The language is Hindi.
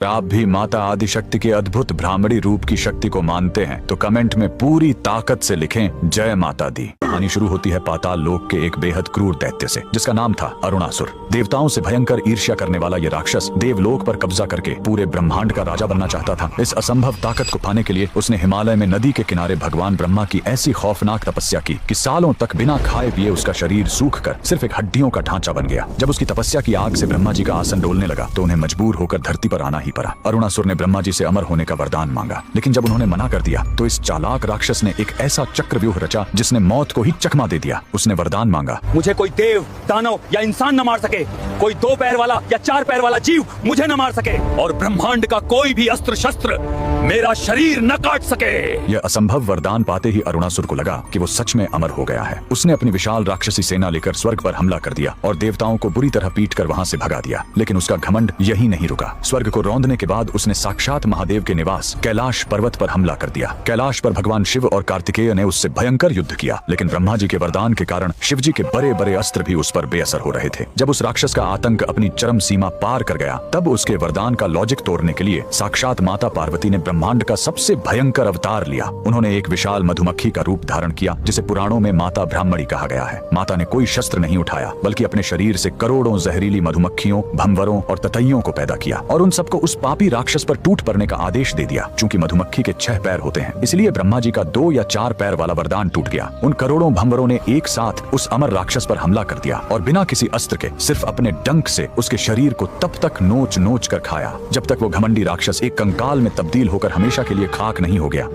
आप भी माता आदिशक्ति के अद्भुत ब्राह्मणी रूप की शक्ति को मानते हैं तो कमेंट में पूरी ताकत से लिखें जय माता दी। कहानी शुरू होती है पाताल लोक के एक बेहद क्रूर दैत्य से जिसका नाम था अरुणासुर। देवताओं से भयंकर ईर्ष्या करने वाला यह राक्षस देवलोक पर कब्जा करके पूरे ब्रह्मांड का राजा बनना चाहता था। इस असंभव ताकत को पाने के लिए उसने हिमालय में नदी के किनारे भगवान ब्रह्मा की ऐसी खौफनाक तपस्या की कि सालों तक बिना खाए पिए उसका शरीर सूख कर सिर्फ एक हड्डियों का ढांचा बन गया। जब उसकी तपस्या की आग से ब्रह्मा जी का आसन डोलने लगा तो उन्हें मजबूर होकर धरती पर आना ही पड़ा। अरुणासुर ने ब्रह्मा जी से अमर होने का वरदान मांगा, लेकिन जब उन्होंने मना कर दिया तो इस चालाक राक्षस ने एक ऐसा चक्रव्यूह रचा जिसने मौत को ही चकमा दे दिया। उसने वरदान मांगा, मुझे कोई देव, दानव या इंसान न मार सके, कोई 2 पैर वाला या 4 पैर वाला जीव मुझे न मार सके, और ब्रह्मांड का कोई भी अस्त्र शस्त्र मेरा शरीर न काट सके। यह असंभव वरदान पाते ही अरुणासुर को लगा कि वो सच में अमर हो गया है। उसने अपनी विशाल राक्षसी सेना लेकर स्वर्ग पर हमला कर दिया और देवताओं को बुरी तरह पीट कर वहां से भगा दिया। लेकिन उसका घमंड यही नहीं रुका। स्वर्ग को रौंदने के बाद उसने साक्षात महादेव के निवास कैलाश पर्वत पर हमला कर दिया। कैलाश पर भगवान शिव और कार्तिकेय ने उससे भयंकर युद्ध किया, लेकिन ब्रह्मा जी के वरदान के कारण शिव जी के बड़े बड़े अस्त्र भी उस पर बेअसर हो रहे थे। जब उस राक्षस का आतंक अपनी चरम सीमा पार कर गया तब उसके वरदान का लॉजिक तोड़ने के लिए साक्षात माता पार्वती ने ब्रह्मांड का सबसे भयंकर अवतार लिया। उन्होंने एक विशाल मधुमक्खी का रूप धारण किया जिसे पुराणों में माता ब्राह्मणी कहा गया है। माता ने कोई शस्त्र नहीं उठाया बल्कि अपने शरीर से करोड़ों जहरीली मधुमक्खियों, भंवरों और ततैयों को पैदा किया और उन सबको उस पापी राक्षस पर टूट पड़ने का आदेश दे दिया। चूंकि मधुमक्खी के 6 पैर होते हैं इसलिए ब्रह्मा जी का 2 या 4 पैर वाला वरदान टूट गया। उन करोड़ों भंवरों ने एक साथ उस अमर राक्षस पर हमला कर दिया और बिना किसी अस्त्र के सिर्फ अपने डंक से उसके शरीर को तब तक नोच नोच कर खाया जब तक वो घमंडी राक्षस एक कंकाल में तब्दील होकर हमेशा के लिए खाक नहीं हो गया।